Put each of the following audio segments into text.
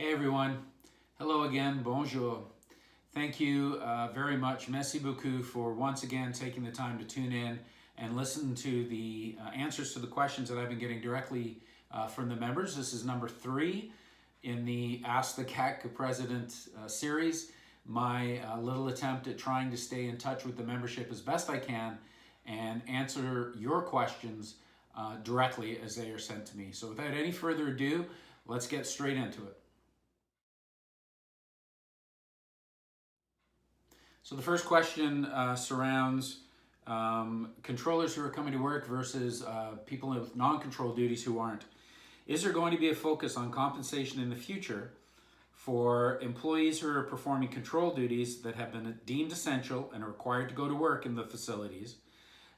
Hey everyone, hello again, bonjour. Thank you very much, merci beaucoup, for once again taking the time to tune in and listen to the answers to the questions that I've been getting directly from the members. This is number 3 in the Ask the CAC President series, my little attempt at trying to stay in touch with the membership as best I can and answer your questions directly as they are sent to me. So without any further ado, let's get straight into it. So the first question surrounds controllers who are coming to work versus people with non-control duties who aren't. Is there going to be a focus on compensation in the future for employees who are performing control duties that have been deemed essential and are required to go to work in the facilities,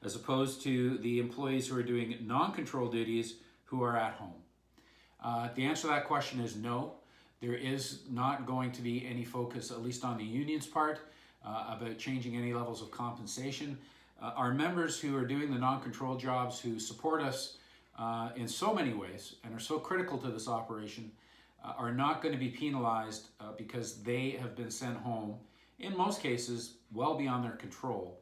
as opposed to the employees who are doing non-control duties who are at home? The answer to that question is no. There is not going to be any focus, at least on the union's part, about changing any levels of compensation. Our members who are doing the non-control jobs, who support us in so many ways and are so critical to this operation, are not going to be penalized because they have been sent home, in most cases, well beyond their control.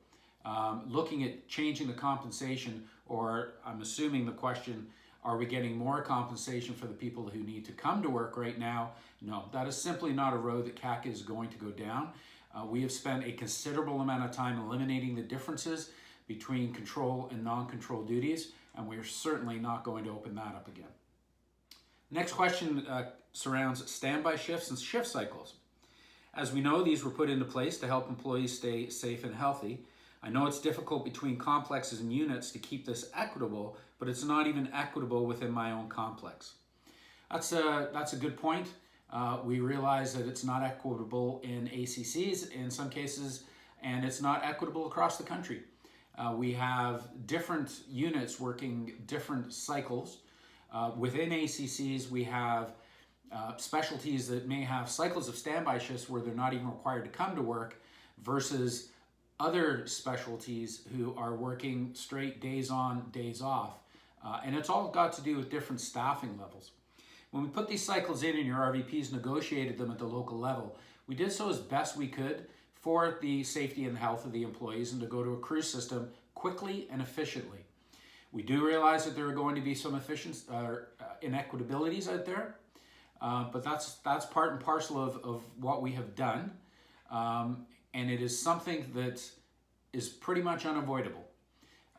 Looking at changing the compensation, or I'm assuming the question, are we getting more compensation for the people who need to come to work right now? No, that is simply not a road that CAC is going to go down. We have spent a considerable amount of time eliminating the differences between control and non-control duties, and we are certainly not going to open that up again. Next question surrounds standby shifts and shift cycles. As we know, these were put into place to help employees stay safe and healthy. I know it's difficult between complexes and units to keep this equitable, but it's not even equitable within my own complex. That's a good point. We realize that it's not equitable in ACCs in some cases, and it's not equitable across the country. We have different units working different cycles. Within ACCs, we have specialties that may have cycles of standby shifts where they're not even required to come to work, versus other specialties who are working straight days on, days off. And it's all got to do with different staffing levels. When we put these cycles in and your RVPs negotiated them at the local level, we did so as best we could for the safety and health of the employees and to go to a crew system quickly and efficiently. We do realize that there are going to be some inequitabilities out there, but that's part and parcel of what we have done, and it is something that is pretty much unavoidable.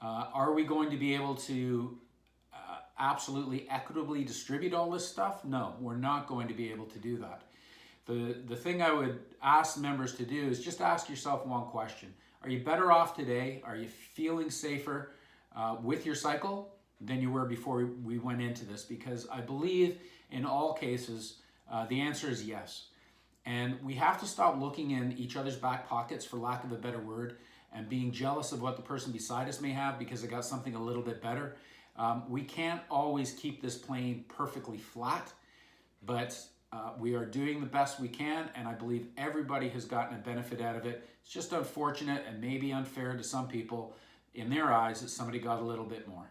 Are we going to be able to absolutely equitably distribute all this stuff? No, we're not going to be able to do that. The thing I would ask members to do is just ask yourself one question. Are you better off today? Are you feeling safer with your cycle than you were before we went into this? Because I believe in all cases, the answer is yes. And we have to stop looking in each other's back pockets, for lack of a better word, and being jealous of what the person beside us may have because they got something a little bit better. We can't always keep this plane perfectly flat, but we are doing the best we can, and I believe everybody has gotten a benefit out of it. It's just unfortunate and maybe unfair to some people in their eyes that somebody got a little bit more.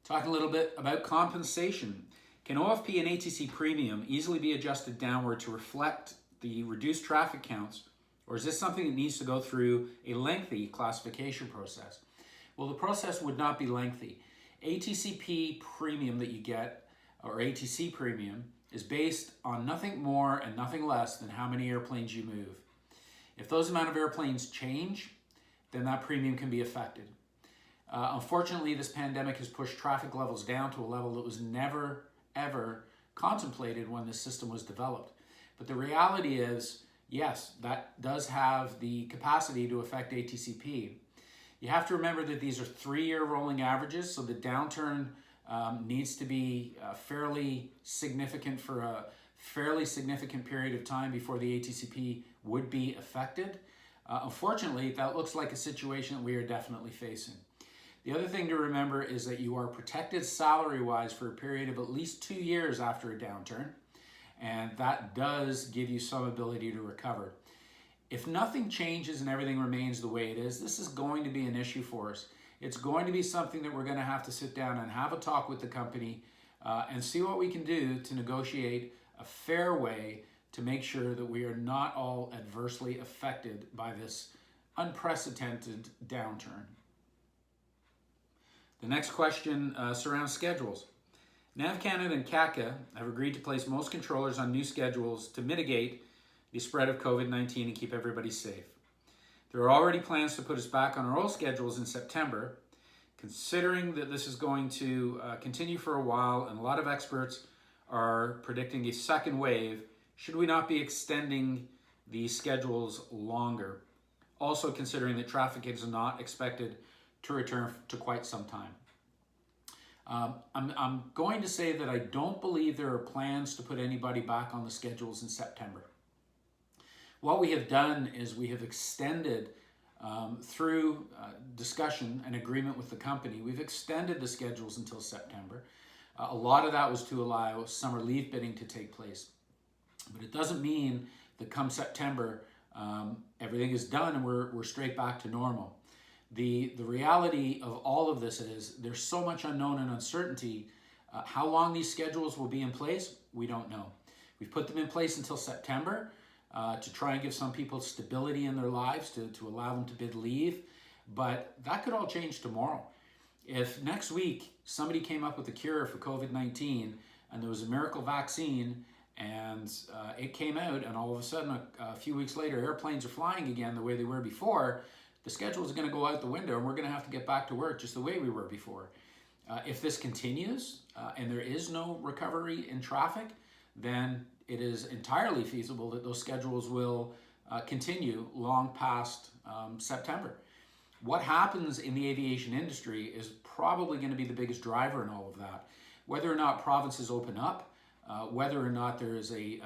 Talking a little bit about compensation. Can OFP and ATC premium easily be adjusted downward to reflect the reduced traffic counts, or is this something that needs to go through a lengthy classification process? Well, the process would not be lengthy. ATCP premium that you get, or ATC premium, is based on nothing more and nothing less than how many airplanes you move. If those amount of airplanes change, then that premium can be affected. Unfortunately, this pandemic has pushed traffic levels down to a level that was never, ever contemplated when this system was developed. But the reality is, yes, that does have the capacity to affect ATCP. You have to remember that these are 3-year rolling averages, so the downturn needs to be fairly significant for a fairly significant period of time before the ATCP would be affected. Unfortunately, that looks like a situation that we are definitely facing. The other thing to remember is that you are protected salary-wise for a period of at least 2 years after a downturn, and that does give you some ability to recover. If nothing changes and everything remains the way it is, this is going to be an issue for us. It's going to be something that we're going to have to sit down and have a talk with the company and see what we can do to negotiate a fair way to make sure that we are not all adversely affected by this unprecedented downturn. The next question surrounds schedules. NAV Canada and CACA have agreed to place most controllers on new schedules to mitigate the spread of COVID-19 and keep everybody safe. There are already plans to put us back on our old schedules in September. Considering that this is going to continue for a while and a lot of experts are predicting a second wave, should we not be extending the schedules longer? Also considering that traffic is not expected to return to quite some time. I'm going to say that I don't believe there are plans to put anybody back on the schedules in September. What we have done is we have extended, through discussion and agreement with the company, we've extended the schedules until September. A lot of that was to allow summer leave bidding to take place. But it doesn't mean that come September, everything is done and we're straight back to normal. The reality of all of this is there's so much unknown and uncertainty. How long these schedules will be in place, we don't know. We've put them in place until September to try and give some people stability in their lives, to allow them to bid leave. But that could all change tomorrow. If next week somebody came up with a cure for COVID-19 and there was a miracle vaccine and it came out and all of a sudden a few weeks later airplanes are flying again the way they were before, the schedule is going to go out the window and we're going to have to get back to work just the way we were before. If this continues and there is no recovery in traffic, then it is entirely feasible that those schedules will continue long past September. What happens in the aviation industry is probably going to be the biggest driver in all of that. Whether or not provinces open up, whether or not there is a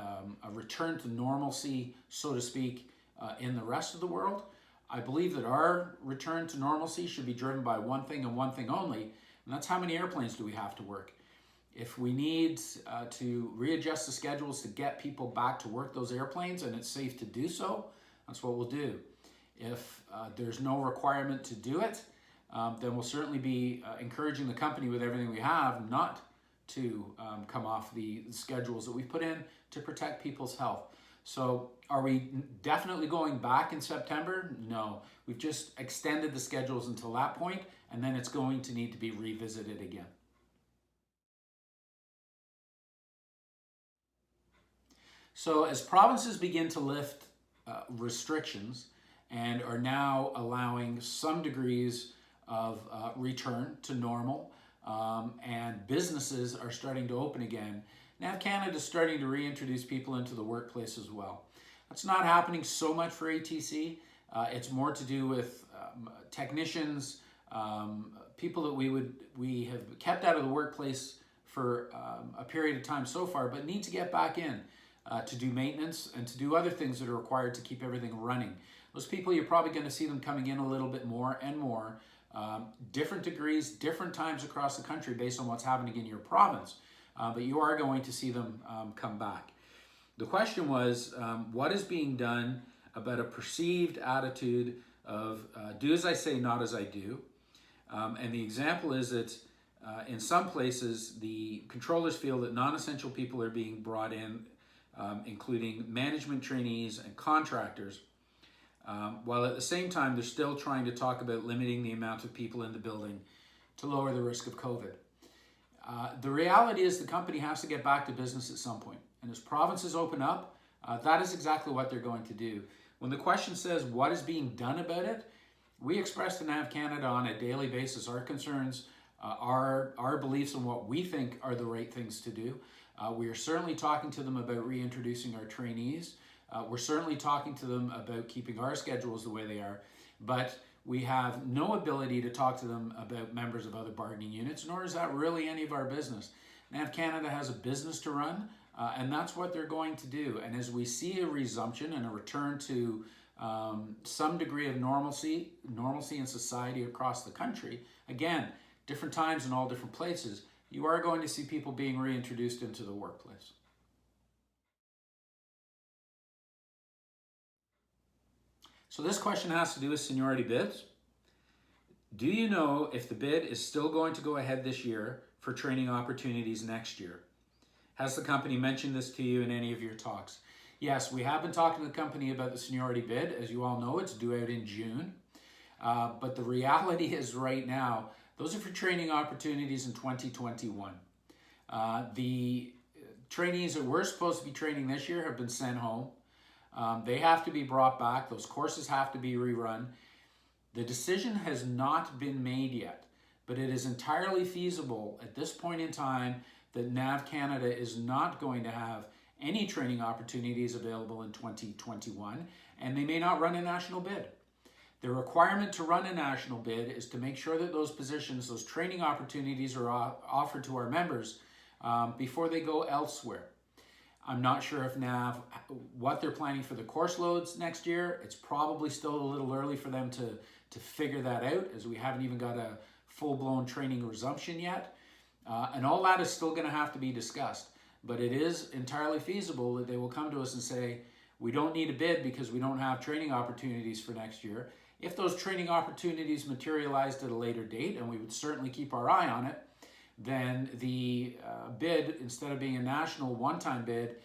return to normalcy, so to speak, in the rest of the world, I believe that our return to normalcy should be driven by one thing and one thing only, and that's how many airplanes do we have to work. If we need to readjust the schedules to get people back to work those airplanes and it's safe to do so, that's what we'll do. If there's no requirement to do it, then we'll certainly be encouraging the company with everything we have not to come off the schedules that we've put in to protect people's health. So are we definitely going back in September? No, we've just extended the schedules until that point, and then it's going to need to be revisited again. So as provinces begin to lift restrictions and are now allowing some degrees of return to normal, and businesses are starting to open again, NAV Canada is starting to reintroduce people into the workplace as well. That's not happening so much for ATC. It's more to do with technicians, people that we have kept out of the workplace for a period of time so far, but need to get back in to do maintenance and to do other things that are required to keep everything running. Those people, you're probably going to see them coming in a little bit more and more, different degrees, different times across the country based on what's happening in your province. But you are going to see them come back. The question was, what is being done about a perceived attitude of do as I say, not as I do? And the example is that in some places, the controllers feel that non-essential people are being brought in, including management trainees and contractors, while at the same time, they're still trying to talk about limiting the amount of people in the building to lower the risk of COVID. The reality is the company has to get back to business at some point. And as provinces open up, that is exactly what they're going to do. When the question says what is being done about it, we express to NAV Canada on a daily basis our concerns, our beliefs on what we think are the right things to do. We are certainly talking to them about reintroducing our trainees. We're certainly talking to them about keeping our schedules the way they are. But we have no ability to talk to them about members of other bargaining units, nor is that really any of our business. NAV Canada has a business to run, and that's what they're going to do. And as we see a resumption and a return to some degree of normalcy in society across the country, again, different times in all different places, you are going to see people being reintroduced into the workplace. So this question has to do with seniority bids. Do you know if the bid is still going to go ahead this year for training opportunities next year? Has the company mentioned this to you in any of your talks? Yes, we have been talking to the company about the seniority bid. As you all know, it's due out in June. But the reality is right now, those are for training opportunities in 2021. The trainees that were supposed to be training this year have been sent home. They have to be brought back. Those courses have to be rerun. The decision has not been made yet, but it is entirely feasible at this point in time that NAV Canada is not going to have any training opportunities available in 2021, and they may not run a national bid. The requirement to run a national bid is to make sure that those positions, those training opportunities are offered to our members before they go elsewhere. I'm not sure if NAV, what they're planning for the course loads next year. It's probably still a little early for them to figure that out, as we haven't even got a full-blown training resumption yet. And all that is still going to have to be discussed. But it is entirely feasible that they will come to us and say, we don't need a bid because we don't have training opportunities for next year. If those training opportunities materialized at a later date, and we would certainly keep our eye on it, then the bid, instead of being a national one-time bid,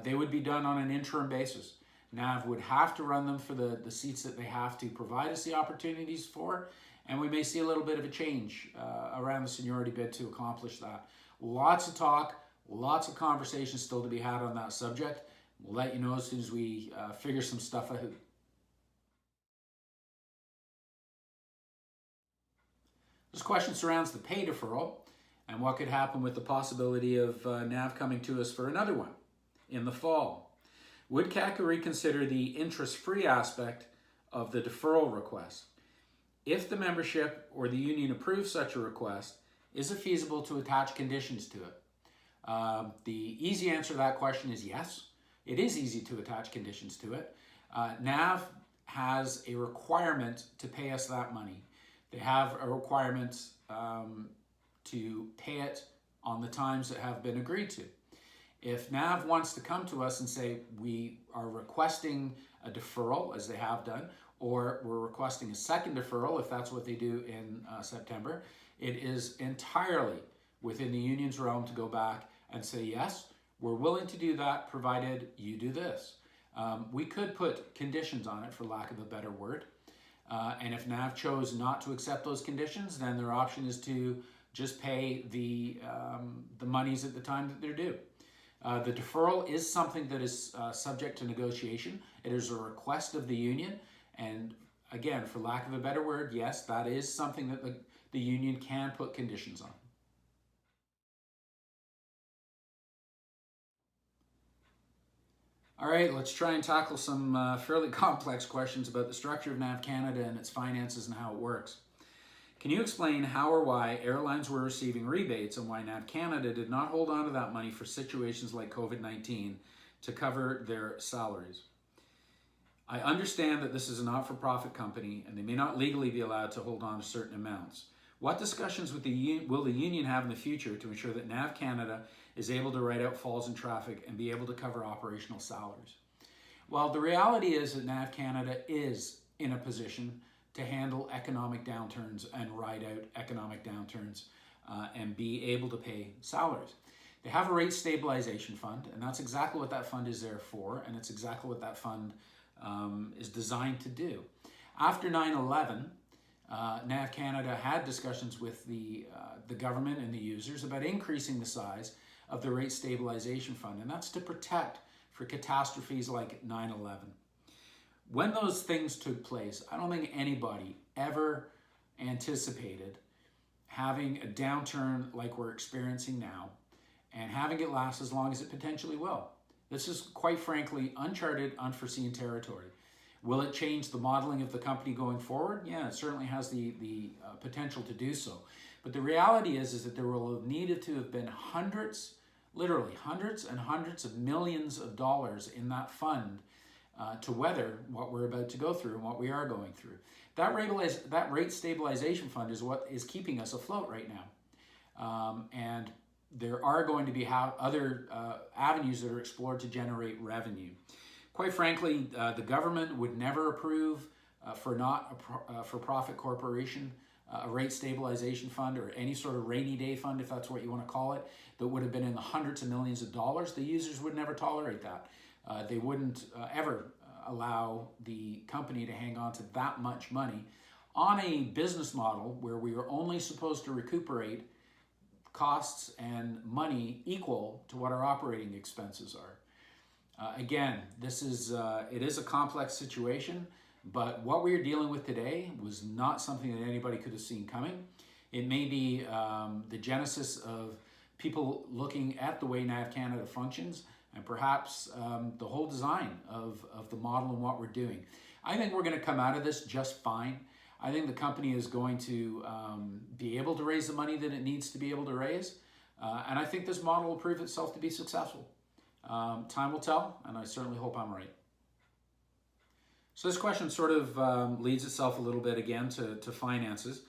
they would be done on an interim basis. NAV would have to run them for the seats that they have to provide us the opportunities for, and we may see a little bit of a change around the seniority bid to accomplish that. Lots of talk, lots of conversations still to be had on that subject. We'll let you know as soon as we figure some stuff out. This question surrounds the pay deferral and what could happen with the possibility of NAV coming to us for another one in the fall. Would CACA reconsider the interest-free aspect of the deferral request? If the membership or the union approves such a request, is it feasible to attach conditions to it? The easy answer to that question is yes. It is easy to attach conditions to it. NAV has a requirement to pay us that money. They have a requirement to pay it on the times that have been agreed to. If NAV wants to come to us and say we are requesting a deferral, as they have done, or we're requesting a second deferral, if that's what they do in September, it is entirely within the union's realm to go back and say, yes, we're willing to do that, provided you do this. We could put conditions on it, for lack of a better word. And if NAV chose not to accept those conditions, then their option is to just pay the monies at the time that they're due. The deferral is something that is subject to negotiation. It is a request of the union. And again, for lack of a better word, yes, that is something that the union can put conditions on. All right, let's try and tackle some fairly complex questions about the structure of NAV Canada and its finances and how it works. Can you explain how or why airlines were receiving rebates and why NAV Canada did not hold on to that money for situations like COVID-19 to cover their salaries? I understand that this is a not-for-profit company and they may not legally be allowed to hold on to certain amounts. What discussions with will the union have in the future to ensure that NAV Canada is able to write out falls in traffic and be able to cover operational salaries? Well, the reality is that NAV Canada is in a position to handle economic downturns and ride out economic downturns and be able to pay salaries. They have a rate stabilization fund, and that's exactly what that fund is there for, and it's exactly what that fund is designed to do. After 9/11, NAV Canada had discussions with the government and the users about increasing the size of the rate stabilization fund, and that's to protect for catastrophes like 9/11. When those things took place, I don't think anybody ever anticipated having a downturn like we're experiencing now and having it last as long as it potentially will. This is, quite frankly, uncharted, unforeseen territory. Will it change the modeling of the company going forward? Yeah, it certainly has the potential to do so. But the reality is that there will have needed to have been hundreds, literally hundreds and hundreds of millions of dollars in that fund to weather what we're about to go through and what we are going through. That rate stabilization fund is what is keeping us afloat right now. And there are going to be other avenues that are explored to generate revenue. Quite frankly, the government would never approve for not a for-profit corporation a rate stabilization fund or any sort of rainy day fund, if that's what you want to call it, that would have been in the hundreds of millions of dollars, the users would never tolerate that. They wouldn't ever allow the company to hang on to that much money on a business model where we are only supposed to recuperate costs and money equal to what our operating expenses are. Again, it is a complex situation, but what we are dealing with today was not something that anybody could have seen coming. It may be the genesis of people looking at the way NAV Canada functions and perhaps the whole design of the model and what we're doing. I think we're going to come out of this just fine. I think the company is going to be able to raise the money that it needs to be able to raise. And I think this model will prove itself to be successful. Time will tell, and I certainly hope I'm right. So this question sort of leads itself a little bit again to finances.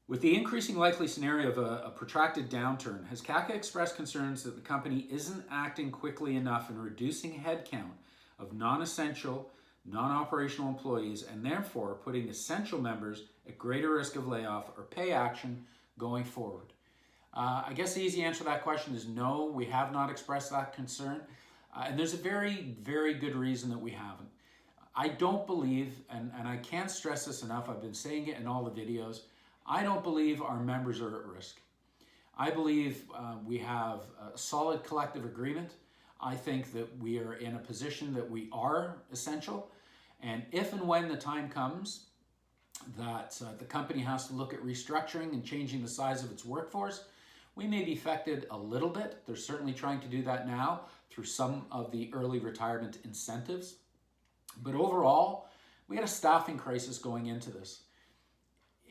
With the increasing likely scenario of a protracted downturn, has CACA expressed concerns that the company isn't acting quickly enough in reducing headcount of non-essential, non-operational employees, and therefore putting essential members at greater risk of layoff or pay action going forward? I guess the easy answer to that question is no, we have not expressed that concern. And there's a very, very good reason that we haven't. I don't believe, and I can't stress this enough, I've been saying it in all the videos, I don't believe our members are at risk. I believe we have a solid collective agreement. I think that we are in a position that we are essential. And if and when the time comes that the company has to look at restructuring and changing the size of its workforce, we may be affected a little bit. They're certainly trying to do that now through some of the early retirement incentives. But overall, we had a staffing crisis going into this.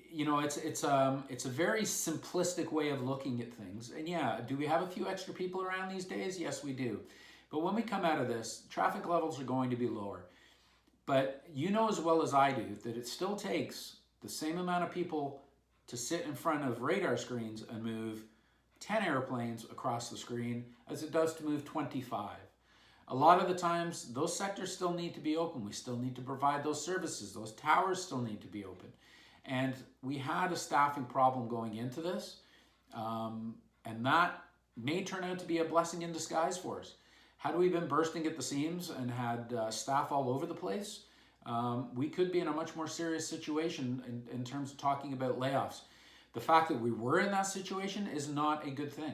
You know, it's a very simplistic way of looking at things. And yeah, do we have a few extra people around these days? Yes, we do. But when we come out of this, traffic levels are going to be lower. But you know as well as I do that it still takes the same amount of people to sit in front of radar screens and move 10 airplanes across the screen as it does to move 25. A lot of the times, those sectors still need to be open. We still need to provide those services. Those towers still need to be open. And we had a staffing problem going into this, and that may turn out to be a blessing in disguise for us. Had we been bursting at the seams and had staff all over the place, we could be in a much more serious situation in terms of talking about layoffs. The fact that we were in that situation is not a good thing.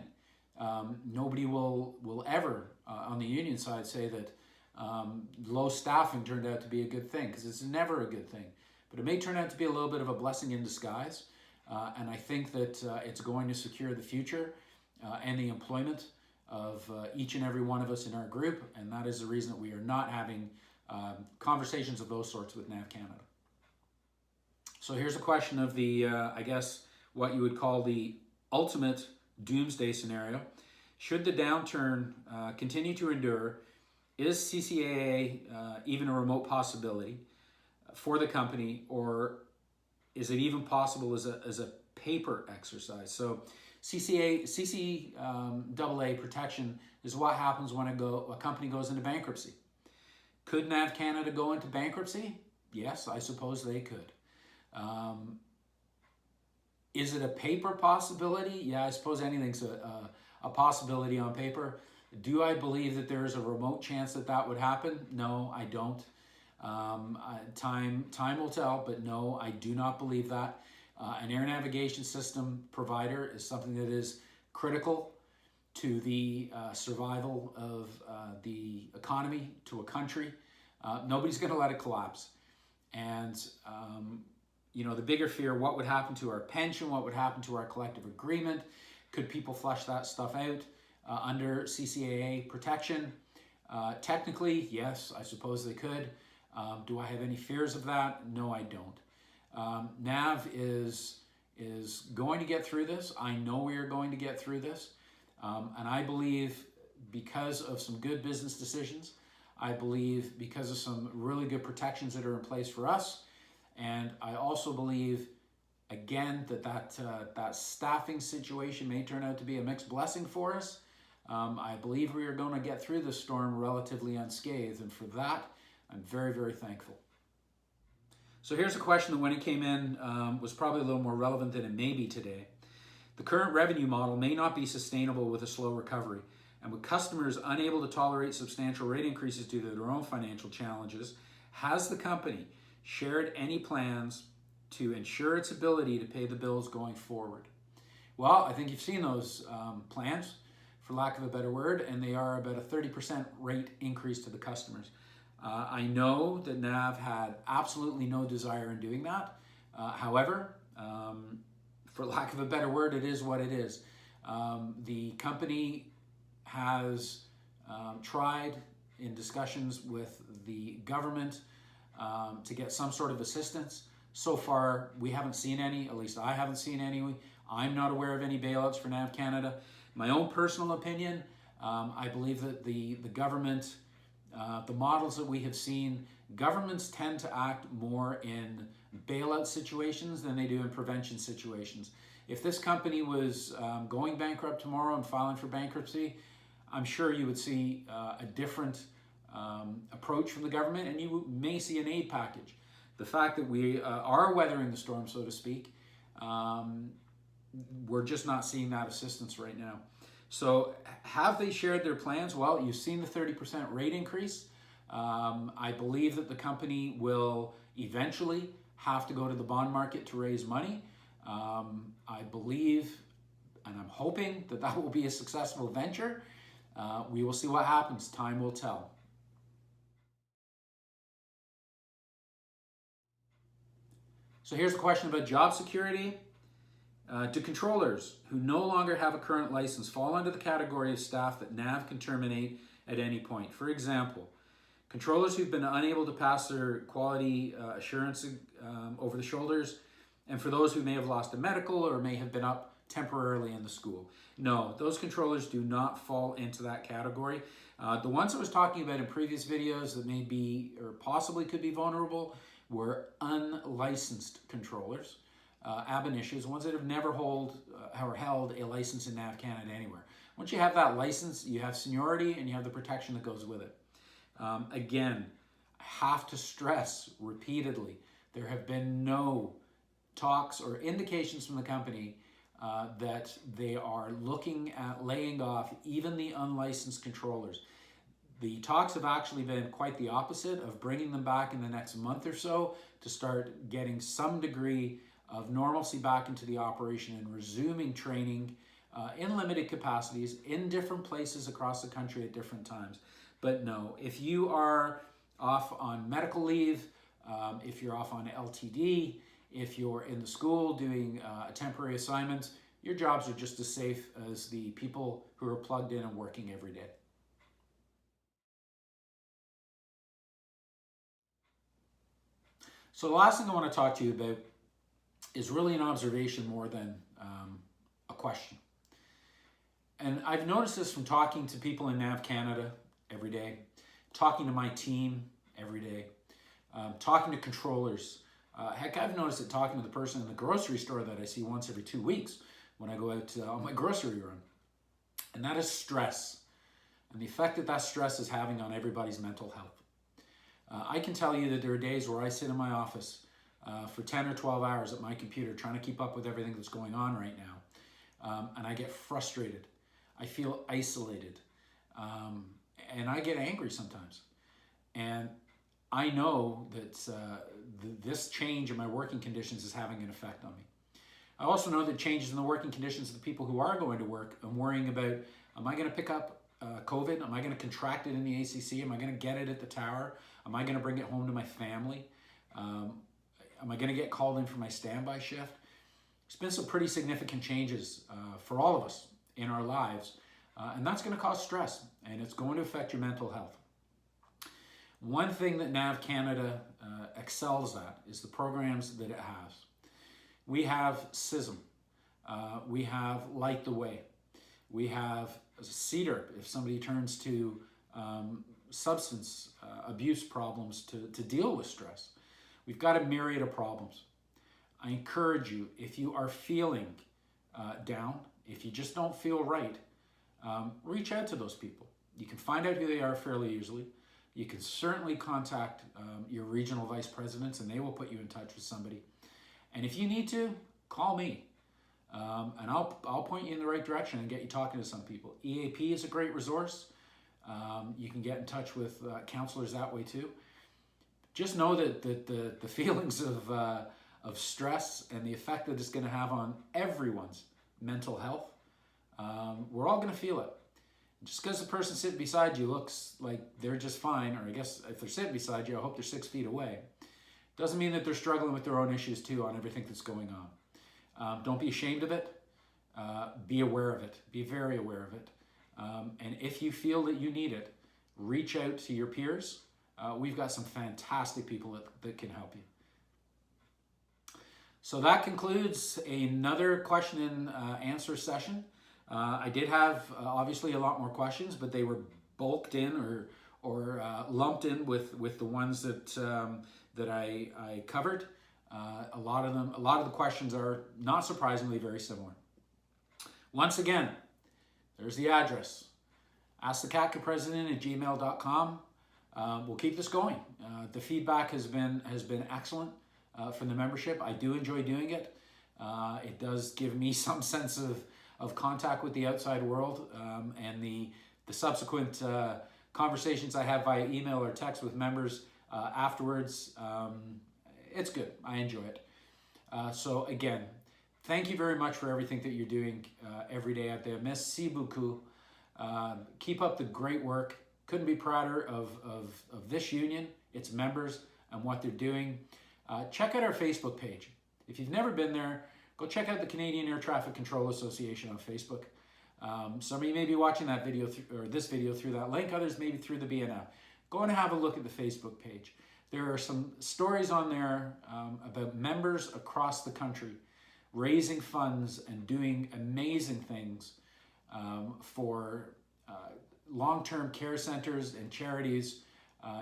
Nobody will ever, on the union side, say that low staffing turned out to be a good thing, because it's never a good thing. But it may turn out to be a little bit of a blessing in disguise, and I think that it's going to secure the future and the employment of each and every one of us in our group, and that is the reason that we are not having conversations of those sorts with NAV Canada. So here's a question of the, I guess, what you would call the ultimate doomsday scenario. Should the downturn continue to endure, is CCAA even a remote possibility for the company, or is it even possible as a paper exercise? So CCAA protection is what happens when a company goes into bankruptcy. Could NAV Canada go into bankruptcy? Yes, I suppose they could. Is it a paper possibility? Yeah, I suppose anything's a possibility on paper. Do I believe that there is a remote chance that that would happen? No, I don't. Time will tell, but no, I do not believe that. An air navigation system provider is something that is critical to the survival of the economy, to a country. Nobody's going to let it collapse. And you know, the bigger fear, what would happen to our pension? What would happen to our collective agreement? Could people flush that stuff out under CCAA protection? Technically, yes, I suppose they could. Do I have any fears of that? No, I don't. NAV is going to get through this. I know we are going to get through this. And I believe because of some good business decisions, I believe because of some really good protections that are in place for us, and I also believe, again, that staffing situation may turn out to be a mixed blessing for us. I believe we are going to get through this storm relatively unscathed, and for that, I'm very, very thankful. So here's a question that when it came in was probably a little more relevant than it may be today. The current revenue model may not be sustainable with a slow recovery, and with customers unable to tolerate substantial rate increases due to their own financial challenges, has the company shared any plans to ensure its ability to pay the bills going forward? Well, I think you've seen those plans, for lack of a better word, and they are about a 30% rate increase to the customers. I know that NAV had absolutely no desire in doing that. However, for lack of a better word, it is what it is. The company has tried in discussions with the government to get some sort of assistance. So far, we haven't seen any, at least I haven't seen any. I'm not aware of any bailouts for NAV Canada. My own personal opinion, I believe that the government, the models that we have seen, governments tend to act more in bailout situations than they do in prevention situations. If this company was going bankrupt tomorrow and filing for bankruptcy, I'm sure you would see a different approach from the government, and you may see an aid package. The fact that we are weathering the storm, so to speak, we're just not seeing that assistance right now. So have they shared their plans? Well, you've seen the 30% rate increase. I believe that the company will eventually have to go to the bond market to raise money. I believe, and I'm hoping that that will be a successful venture. We will see what happens. Time will tell. So here's a question about job security. Do controllers who no longer have a current license fall under the category of staff that NAV can terminate at any point? For example, controllers who've been unable to pass their quality assurance over the shoulders, and for those who may have lost a medical or may have been up temporarily in the school. No, those controllers do not fall into that category. The ones I was talking about in previous videos that may be or possibly could be vulnerable were unlicensed controllers. Ab initio, ones that have never held a license in NAV Canada anywhere. Once you have that license, you have seniority and you have the protection that goes with it. Again, I have to stress repeatedly, there have been no talks or indications from the company that they are looking at laying off even the unlicensed controllers. The talks have actually been quite the opposite, of bringing them back in the next month or so to start getting some degree of normalcy back into the operation and resuming training in limited capacities in different places across the country at different times. But no, if you are off on medical leave, if you're off on LTD, if you're in the school doing a temporary assignment, your jobs are just as safe as the people who are plugged in and working every day. So the last thing I want to talk to you about is really an observation more than a question. And I've noticed this from talking to people in NAV Canada every day, talking to my team every day, talking to controllers. Heck, I've noticed it talking to the person in the grocery store that I see once every 2 weeks when I go out on my grocery run. And that is stress, and the effect that that stress is having on everybody's mental health. I can tell you that there are days where I sit in my office for 10 or 12 hours at my computer trying to keep up with everything that's going on right now. And I get frustrated. I feel isolated. And I get angry sometimes. And I know that this change in my working conditions is having an effect on me. I also know that changes in the working conditions of the people who are going to work, I'm worrying about, am I going to pick up COVID? Am I going to contract it in the ACC? Am I going to get it at the tower? Am I going to bring it home to my family? Am I going to get called in for my standby shift? There's been some pretty significant changes for all of us in our lives, and that's going to cause stress, and it's going to affect your mental health. One thing that NAV Canada excels at is the programs that it has. We have CISM. We have Light the Way. We have CEDAR if somebody turns to substance abuse problems to deal with stress. We've got a myriad of problems. I encourage you, if you are feeling down, if you just don't feel right, reach out to those people. You can find out who they are fairly easily. you can certainly contact your regional vice presidents, and they will put you in touch with somebody. And if you need to, call me, and I'll point you in the right direction and get you talking to some people. EAP is a great resource. You can get in touch with counselors that way too. Just know that the feelings of stress and the effect that it's going to have on everyone's mental health, we're all going to feel it. Just because the person sitting beside you looks like they're just fine, or I guess if they're sitting beside you, I hope they're 6 feet away, doesn't mean that they're struggling with their own issues too on everything that's going on. Don't be ashamed of it. Be aware of it. Be very aware of it. And if you feel that you need it, reach out to your peers. We've got some fantastic people that can help you. So that concludes another question and answer session. I did have obviously a lot more questions, but they were bulked in or lumped in with the ones that I covered. A lot of the questions are not surprisingly very similar. Once again, there's the address. AskTheCatCatPresident@gmail.com. We'll keep this going. The feedback has been excellent from the membership. I do enjoy doing it. It does give me some sense of contact with the outside world, and the subsequent conversations I have via email or text with members afterwards. It's good. I enjoy it. So again, thank you very much for everything that you're doing every day out there. Merci beaucoup. Keep up the great work. Couldn't be prouder of this union, its members, and what they're doing. Check out our Facebook page. If you've never been there, go check out the Canadian Air Traffic Control Association on Facebook. Some of you may be watching that video or this video through that link, others maybe through the BNF. Go and have a look at the Facebook page. There are some stories on there about members across the country raising funds and doing amazing things for long-term care centers and charities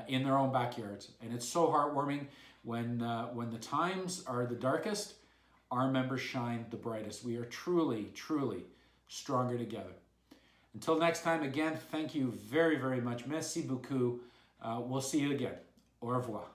in their own backyards. And it's so heartwarming when the times are the darkest, our members shine the brightest. We are truly, truly stronger together. Until next time, again, thank you very, very much. Merci beaucoup. We'll see you again. Au revoir.